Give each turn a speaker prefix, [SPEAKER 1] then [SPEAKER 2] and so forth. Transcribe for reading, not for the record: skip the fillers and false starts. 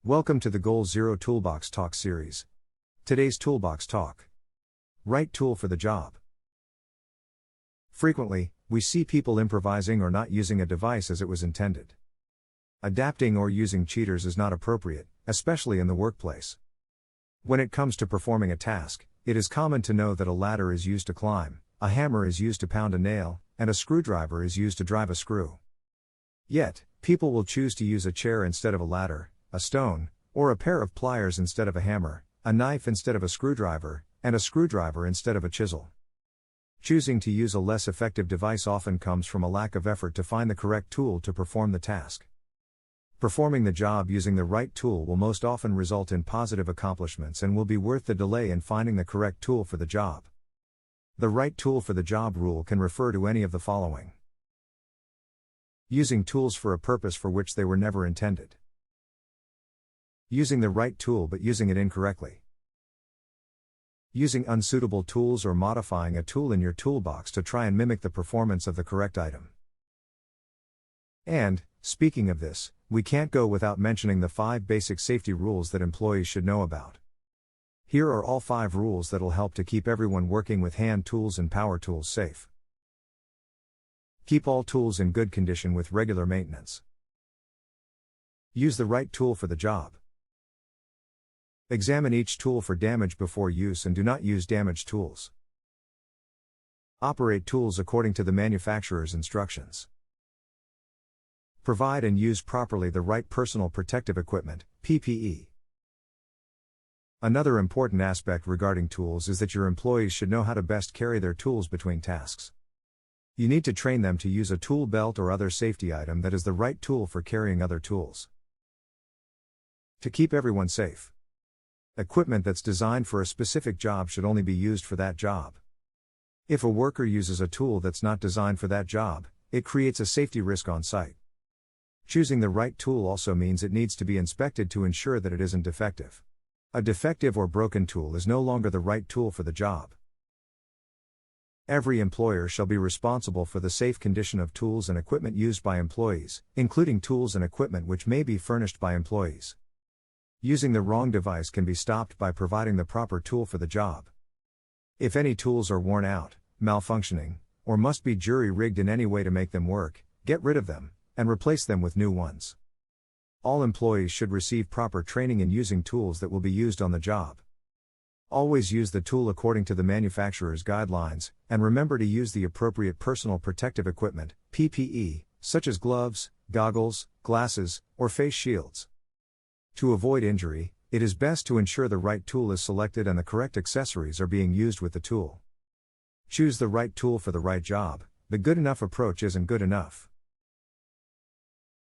[SPEAKER 1] Welcome to the GoalZero Toolbox Talk series. Today's Toolbox Talk. Right tool for the job. Frequently, we see people improvising or not using a device as it was intended. Adapting or using cheaters is not appropriate, especially in the workplace. When it comes to performing a task, it is common to know that a ladder is used to climb, a hammer is used to pound a nail, and a screwdriver is used to drive a screw. Yet, people will choose to use a chair instead of a ladder, a stone, or a pair of pliers instead of a hammer, a knife instead of a screwdriver, and a screwdriver instead of a chisel. Choosing to use a less effective device often comes from a lack of effort to find the correct tool to perform the task. Performing the job using the right tool will most often result in positive accomplishments and will be worth the delay in finding the correct tool for the job. The right tool for the job rule can refer to any of the following: using tools for a purpose for which they were never intended. Using the right tool but using it incorrectly. Using unsuitable tools or modifying a tool in your toolbox to try and mimic the performance of the correct item. And, speaking of this, we can't go without mentioning the 5 basic safety rules that employees should know about. Here are all 5 rules that will help to keep everyone working with hand tools and power tools safe. Keep all tools in good condition with regular maintenance. Use the right tool for the job. Examine each tool for damage before use and do not use damaged tools. Operate tools according to the manufacturer's instructions. Provide and use properly the right personal protective equipment, PPE. Another important aspect regarding tools is that your employees should know how to best carry their tools between tasks. You need to train them to use a tool belt or other safety item that is the right tool for carrying other tools. To keep everyone safe. Equipment that's designed for a specific job should only be used for that job. If a worker uses a tool that's not designed for that job, it creates a safety risk on site. Choosing the right tool also means it needs to be inspected to ensure that it isn't defective. A defective or broken tool is no longer the right tool for the job. Every employer shall be responsible for the safe condition of tools and equipment used by employees, including tools and equipment which may be furnished by employees. Using the wrong device can be stopped by providing the proper tool for the job. If any tools are worn out, malfunctioning, or must be jury-rigged in any way to make them work, get rid of them, and replace them with new ones. All employees should receive proper training in using tools that will be used on the job. Always use the tool according to the manufacturer's guidelines, and remember to use the appropriate personal protective equipment, PPE, such as gloves, goggles, glasses, or face shields. To avoid injury, it is best to ensure the right tool is selected and the correct accessories are being used with the tool. Choose the right tool for the right job. The good enough approach isn't good enough.